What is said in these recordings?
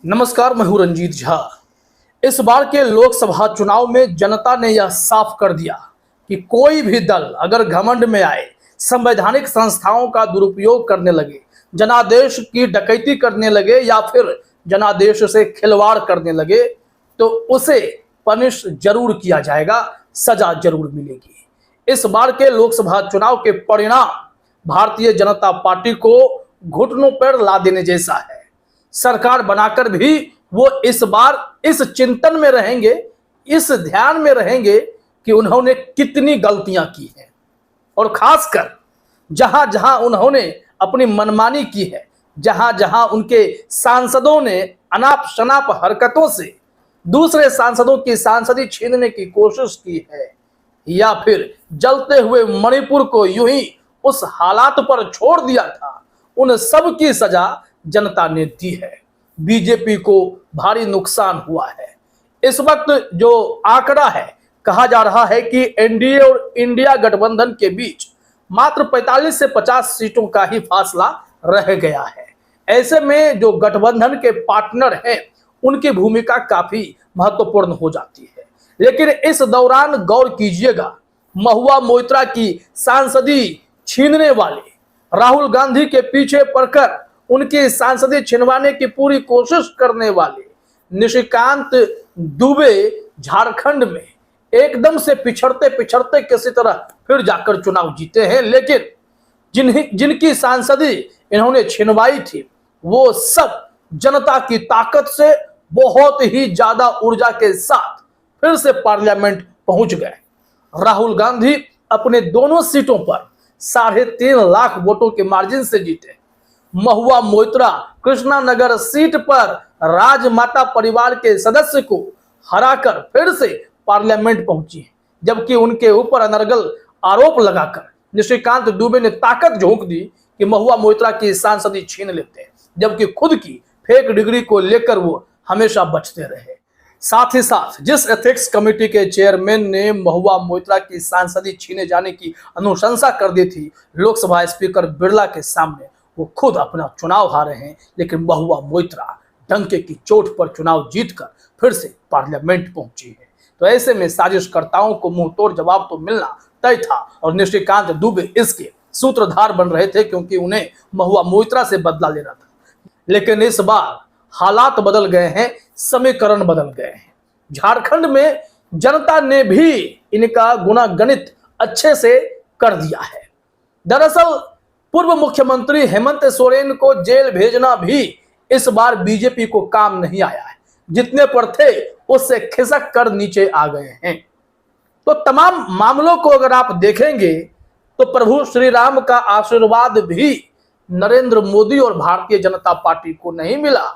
नमस्कार, मैं हूं रंजीत झा। इस बार के लोकसभा चुनाव में जनता ने यह साफ कर दिया कि कोई भी दल अगर घमंड में आए, संवैधानिक संस्थाओं का दुरुपयोग करने लगे, जनादेश की डकैती करने लगे या फिर जनादेश से खिलवाड़ करने लगे तो उसे पनिश जरूर किया जाएगा, सजा जरूर मिलेगी। इस बार के लोकसभा चुनाव के परिणाम भारतीय जनता पार्टी को घुटनों पर ला देने जैसा है। सरकार बनाकर भी वो इस बार इस चिंतन में रहेंगे, इस ध्यान में रहेंगे कि उन्होंने कितनी गलतियां की हैं और खासकर जहां जहां उन्होंने अपनी मनमानी की है, जहां जहां उनके सांसदों ने अनाप शनाप हरकतों से दूसरे सांसदों की सांसदी छीनने की कोशिश की है या फिर जलते हुए मणिपुर को यूं ही उस हालात पर छोड़ दिया था, उन सब की सजा जनता ने दी है। बीजेपी को भारी नुकसान हुआ है। इस वक्त जो आंकड़ा है, कहा जा रहा है कि एनडीए और इंडिया गठबंधन के बीच मात्र 45 से 50 सीटों का ही फासला रह गया है। ऐसे में जो गठबंधन के पार्टनर हैं उनकी भूमिका काफी महत्वपूर्ण हो जाती है। लेकिन इस दौरान गौर कीजिएगा, महुआ मोइत्रा की सांसदी छीनने वाले, राहुल गांधी के पीछे पड़कर उनकी सांसदी छिनवाने की पूरी कोशिश करने वाले निशिकांत दुबे झारखंड में एकदम से पिछड़ते पिछड़ते किसी तरह फिर जाकर चुनाव जीते हैं। लेकिन जिनकी सांसदी इन्होंने छिनवाई थी वो सब जनता की ताकत से बहुत ही ज्यादा ऊर्जा के साथ फिर से पार्लियामेंट पहुंच गए। राहुल गांधी अपने दोनों सीटों पर 3.5 लाख वोटों के मार्जिन से जीते। महुआ मोइत्रा कृष्णानगर सीट पर राजमाता परिवार के सदस्य को हराकर फिर से पार्लियामेंट पहुंची, जबकि उनके ऊपर अनर्गल आरोप लगाकर निशिकांत दुबे ने ताकत झोंक दी कि महुआ मोइत्रा की सांसदी छीन लेते हैं, जबकि खुद की फेक डिग्री को लेकर वो हमेशा बचते रहे। साथ ही साथ जिस एथिक्स कमेटी के चेयरमैन ने महुआ मोइत्रा की सांसदी छीने जाने की अनुशंसा कर दी थी, लोकसभा स्पीकर बिरला के सामने वो खुद अपना चुनाव हारे हैं, लेकिन महुआ मोइत्रा डंके की चोट पर चुनाव जीतकर फिर से पार्लियामेंट पहुंची है। तो ऐसे में साजिशकर्ताओं को मुंह तोड़ जवाब तो मिलना तय था और निशिकांत दुबे इसके सूत्रधार बन रहे थे, क्योंकि उन्हें महुआ मोइत्रा से बदला लेना था। लेकिन इस बार हालात बदल गए हैं, समीकरण बदल गए हैं। झारखंड में जनता ने भी इनका गुणागणित अच्छे से कर दिया है। दरअसल पूर्व मुख्यमंत्री हेमंत सोरेन को जेल भेजना भी इस बार बीजेपी को काम नहीं आया है। जितने पर थे उससे खिसक कर नीचे आ गए हैं। तो तमाम मामलों को अगर आप देखेंगे तो प्रभु श्री राम का आशीर्वाद भी नरेंद्र मोदी और भारतीय जनता पार्टी को नहीं मिला।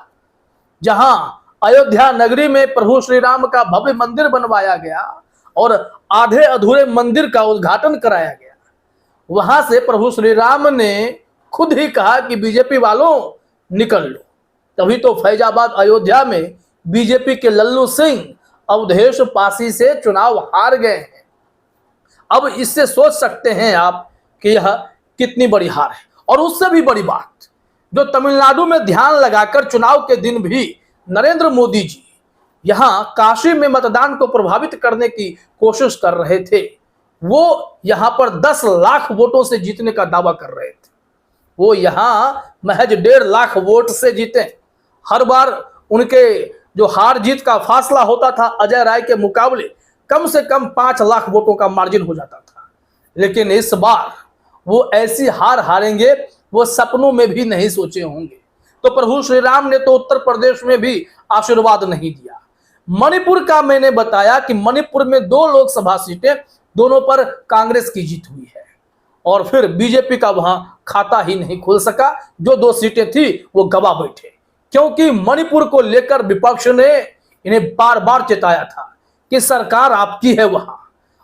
जहां अयोध्या नगरी में प्रभु श्री राम का भव्य मंदिर बनवाया गया और आधे अधूरे मंदिर का उद्घाटन कराया गया, वहां से प्रभु श्री राम ने खुद ही कहा कि बीजेपी वालों निकल लो। तभी तो फैजाबाद अयोध्या में बीजेपी के लल्लू सिंह अवधेश पासी से चुनाव हार गए हैं। अब इससे सोच सकते हैं आप कि यह कितनी बड़ी हार है। और उससे भी बड़ी बात, जो तमिलनाडु में ध्यान लगाकर चुनाव के दिन भी नरेंद्र मोदी जी यहां काशी में मतदान को प्रभावित करने की कोशिश कर रहे थे, वो यहां पर 10 लाख वोटों से जीतने का दावा कर रहे थे। वो यहां महज 1.5 लाख वोट से जीते। हर बार उनके जो हार जीत का फासला होता था अजय राय के मुकाबले कम से कम 5 लाख वोटों का मार्जिन हो जाता था। लेकिन इस बार वो ऐसी हार हारेंगे वो सपनों में भी नहीं सोचे होंगे। तो प्रभु श्री राम ने तो उत्तर प्रदेश में भी आशीर्वाद नहीं दिया। मणिपुर का मैंने बताया कि मणिपुर में 2 लोकसभा सीटें, दोनों पर कांग्रेस की जीत हुई है और फिर बीजेपी का वहां खाता ही नहीं खुल सका। जो 2 सीटें थी वो गवा बैठे, क्योंकि मणिपुर को लेकर विपक्ष ने इन्हें बार बार चेताया था कि सरकार आपकी है वहां,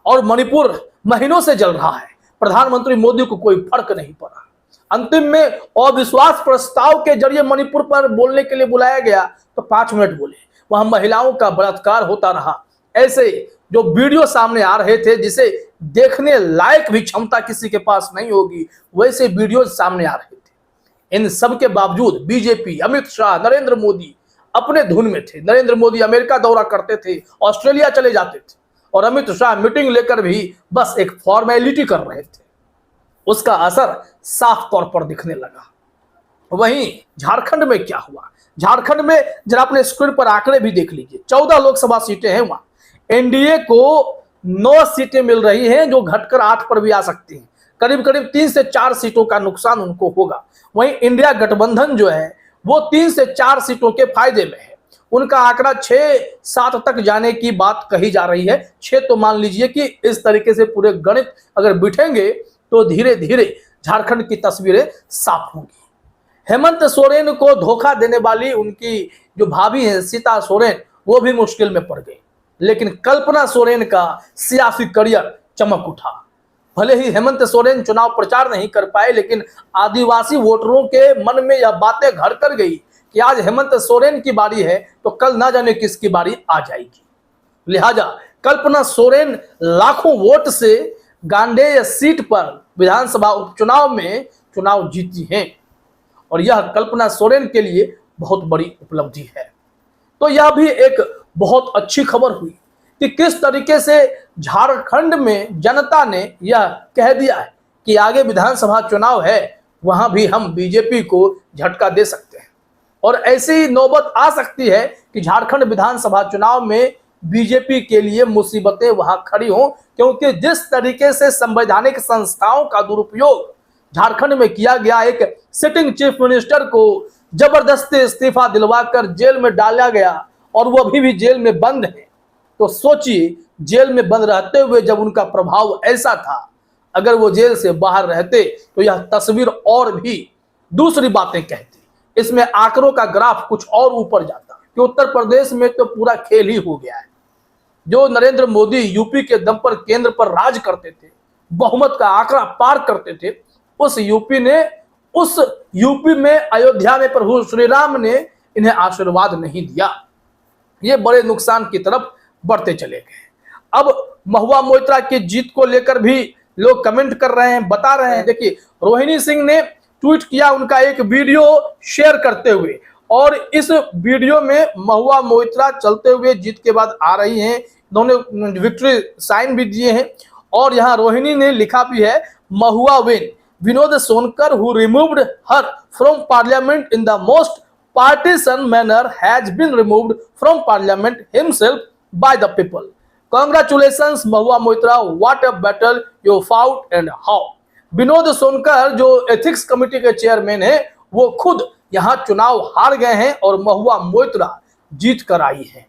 और मणिपुर महीनों से जल रहा है। प्रधानमंत्री मोदी को कोई फर्क नहीं पड़ा। अंतिम में अविश्वास प्रस्ताव के जरिए मणिपुर पर बोलने के लिए बुलाया गया तो 5 मिनट बोले। वहां महिलाओं का बलात्कार होता रहा। ऐसे जो वीडियो सामने आ रहे थे जिसे देखने लायक भी क्षमता किसी के पास नहीं होगी, वैसे वीडियो सामने आ रहे थे। इन सब के बावजूद बीजेपी, अमित शाह, नरेंद्र मोदी अपने धुन में थे। नरेंद्र मोदी अमेरिका दौरा करते थे, ऑस्ट्रेलिया चले जाते थे और अमित शाह मीटिंग लेकर भी बस एक फॉर्मेलिटी कर रहे थे। उसका असर साफ तौर पर दिखने लगा। वहीं झारखंड में क्या हुआ? झारखंड में जरा अपने स्क्रीन पर आंकड़े भी देख लीजिए। 14 लोकसभा सीटें हैं वहां। एनडीए को 9 सीटें मिल रही हैं जो घटकर 8 पर भी आ सकती हैं। करीब करीब 3 से 4 सीटों का नुकसान उनको होगा। वहीं इंडिया गठबंधन जो है वो 3 से 4 सीटों के फायदे में है। उनका आंकड़ा 6-7 तक जाने की बात कही जा रही है। 6 तो मान लीजिए कि इस तरीके से पूरे गणित अगर बिठेंगे तो धीरे धीरे झारखंड की तस्वीरें साफ होंगी। हेमंत सोरेन को धोखा देने वाली उनकी जो भाभी है सीता सोरेन, वो भी मुश्किल में पड़ गई। लेकिन कल्पना सोरेन का सियासी करियर चमक उठा। भले ही हेमंत सोरेन चुनाव प्रचार नहीं कर पाए, लेकिन आदिवासी वोटरों के मन में यह बातें घर कर गई कि आज हेमंत सोरेन की बारी है तो कल ना जाने किसकी बारी आ जाएगी। लिहाजा कल्पना सोरेन लाखों वोट से गांडेय सीट पर विधानसभा उपचुनाव में चुनाव जीती हैं और यह कल्पना सोरेन के लिए बहुत बड़ी उपलब्धि है। तो यह भी एक बहुत अच्छी खबर हुई कि किस तरीके से झारखंड में जनता ने यह कह दिया है कि आगे विधानसभा चुनाव है, वहां भी हम बीजेपी को झटका दे सकते हैं। और ऐसी नौबत आ सकती है कि झारखंड विधानसभा चुनाव में बीजेपी के लिए मुसीबतें वहां खड़ी हों, क्योंकि जिस तरीके से संवैधानिक संस्थाओं का दुरुपयोग झारखंड में किया गया, एक सिटिंग चीफ मिनिस्टर को जबरदस्ती इस्तीफा दिलवाकर जेल में डाला गया और वो अभी भी जेल में बंद है। तो सोचिए, जेल में बंद रहते हुए जब उनका प्रभाव ऐसा था, अगर वो जेल से बाहर रहते तो यह तस्वीर और भी दूसरी बातें कहती। इसमें आंकड़ों का ग्राफ कुछ और ऊपर जाता कि उत्तर प्रदेश में तो पूरा खेल ही हो गया है। जो नरेंद्र मोदी यूपी के दम पर केंद्र पर राज करते थे, बहुमत का आंकड़ा पार करते थे, उस यूपी में अयोध्या में प्रभु श्री राम ने इन्हें आशीर्वाद नहीं दिया। ये बड़े नुकसान की तरफ बढ़ते चले गए। अब महुआ मोइत्रा की जीत को लेकर भी लोग कमेंट कर रहे हैं, बता रहे हैं। देखिए, रोहिणी सिंह ने ट्वीट किया उनका एक वीडियो शेयर करते हुए, और इस वीडियो में महुआ मोइत्रा चलते हुए जीत के बाद आ रही हैं। उन्होंने विक्ट्री साइन भी दिए हैं और यहाँ रोहिणी ने लिखा भी है, महुआ विन, Vinod Sonkar who removed her from parliament in the most partisan manner has been removed from parliament himself by the people. Congratulations Mahua Moitra, what a battle you fought and how. Vinod Sonkar जो एथिक्स कमेटी के chairman है, वो खुद यहाँ चुनाव हार गए हैं और महुआ मोइत्रा जीत कर आई है।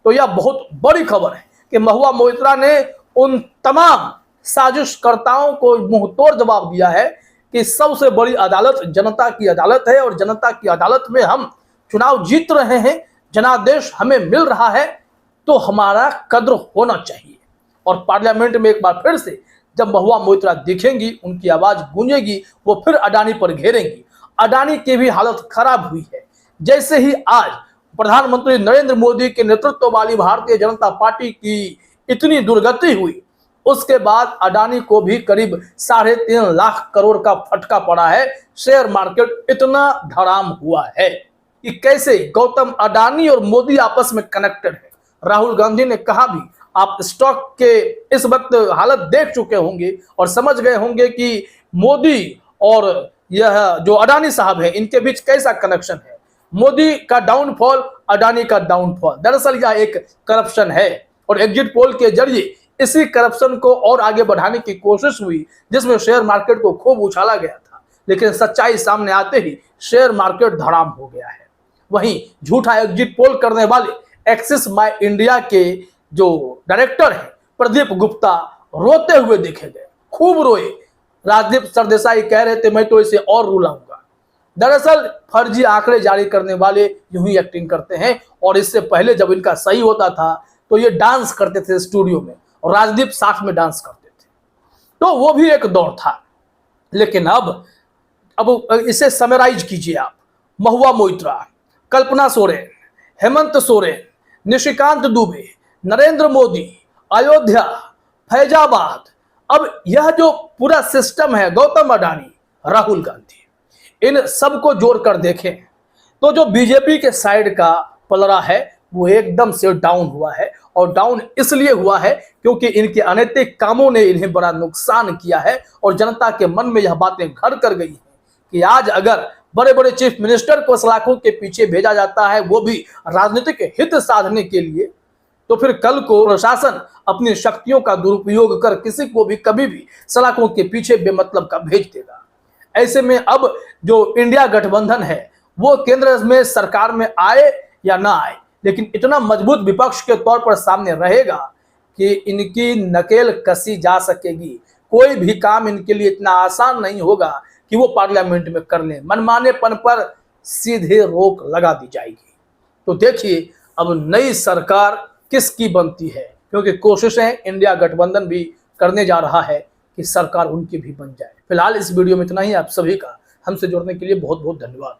तो यह बहुत बड़ी खबर है कि महुआ मोइत्रा ने उन तमाम साजिशकर्ताओं को मुंह तोड़ जवाब दिया है कि सबसे बड़ी अदालत जनता की अदालत है और जनता की अदालत में हम चुनाव जीत रहे हैं, जनादेश हमें मिल रहा है, तो हमारा कद्र होना चाहिए। और पार्लियामेंट में एक बार फिर से जब महुआ मोइत्रा दिखेंगी, उनकी आवाज गूंजेगी, वो फिर अडानी पर घेरेंगी। अडानी की भी हालत खराब हुई है। जैसे ही आज प्रधानमंत्री नरेंद्र मोदी के नेतृत्व वाली भारतीय जनता पार्टी की इतनी दुर्गति हुई, उसके बाद अडानी को भी करीब 3.5 लाख करोड़ का फटका पड़ा है। शेयर मार्केट इतना धड़ाम हुआ है कि कैसे गौतम अडानी और मोदी आपस में कनेक्टेड है। राहुल गांधी ने कहा भी, आप स्टॉक के इस वक्त हालत देख चुके होंगे और समझ गए होंगे कि मोदी और यह जो अडानी साहब है, इनके बीच कैसा कनेक्शन है। मोदी का डाउनफॉल, अडानी का डाउनफॉल, दरअसल यह एक करप्शन है और एग्जिट पोल के जरिए इसी करप्शन को और आगे बढ़ाने की कोशिश हुई, जिसमें शेयर मार्केट को खूब उछाला गया था। लेकिन सच्चाई सामने आते ही शेयर मार्केट धड़ाम हो गया है। वहीं झूठा एग्जिट पोल करने वाले एक्सिस माय इंडिया के जो डायरेक्टर हैं प्रदीप गुप्ता रोते हुए देखे गए, खूब रोए। राजदीप सरदेसाई कह रहे थे, मैं तो इसे और रुलाऊंगा। दरअसल फर्जी आंकड़े जारी करने वाले यूं ही एक्टिंग करते हैं, और इससे पहले जब इनका सही होता था तो ये डांस करते थे स्टूडियो में और राजदीप साथ में डांस करते थे। तो वो भी एक दौर था। लेकिन अब इसे समराइज कीजिए आप। महुआ मोइत्रा, कल्पना सोरेन, हेमंत सोरेन, निशिकांत दुबे, नरेंद्र मोदी, अयोध्या, फैजाबाद, अब यह जो पूरा सिस्टम है, गौतम अडानी, राहुल गांधी, इन सबको जोड़कर देखें तो जो बीजेपी के साइड का पलड़ा है वो एकदम से डाउन हुआ है। और डाउन इसलिए हुआ है क्योंकि इनके अनैतिक कामों ने इन्हें बड़ा नुकसान किया है और जनता के मन में यह बातें घर कर गई हैं कि आज अगर बड़े बड़े चीफ मिनिस्टर को सलाखों के पीछे भेजा जाता है, वो भी राजनीतिक हित साधने के लिए, तो फिर कल को प्रशासन अपनी शक्तियों का दुरुपयोग कर किसी को भी कभी भी सलाखों के पीछे बेमतलब का भेज देगा। ऐसे में अब जो इंडिया गठबंधन है वो केंद्र में सरकार में आए या ना आए, लेकिन इतना मजबूत विपक्ष के तौर पर सामने रहेगा कि इनकी नकेल कसी जा सकेगी। कोई भी काम इनके लिए इतना आसान नहीं होगा कि वो पार्लियामेंट में कर लें। मनमानेपन पर सीधे रोक लगा दी जाएगी। तो देखिए अब नई सरकार किसकी बनती है, क्योंकि कोशिशें इंडिया गठबंधन भी करने जा रहा है कि सरकार उनकी भी बन जाए। फिलहाल इस वीडियो में इतना ही। आप सभी का हमसे जुड़ने के लिए बहुत बहुत धन्यवाद।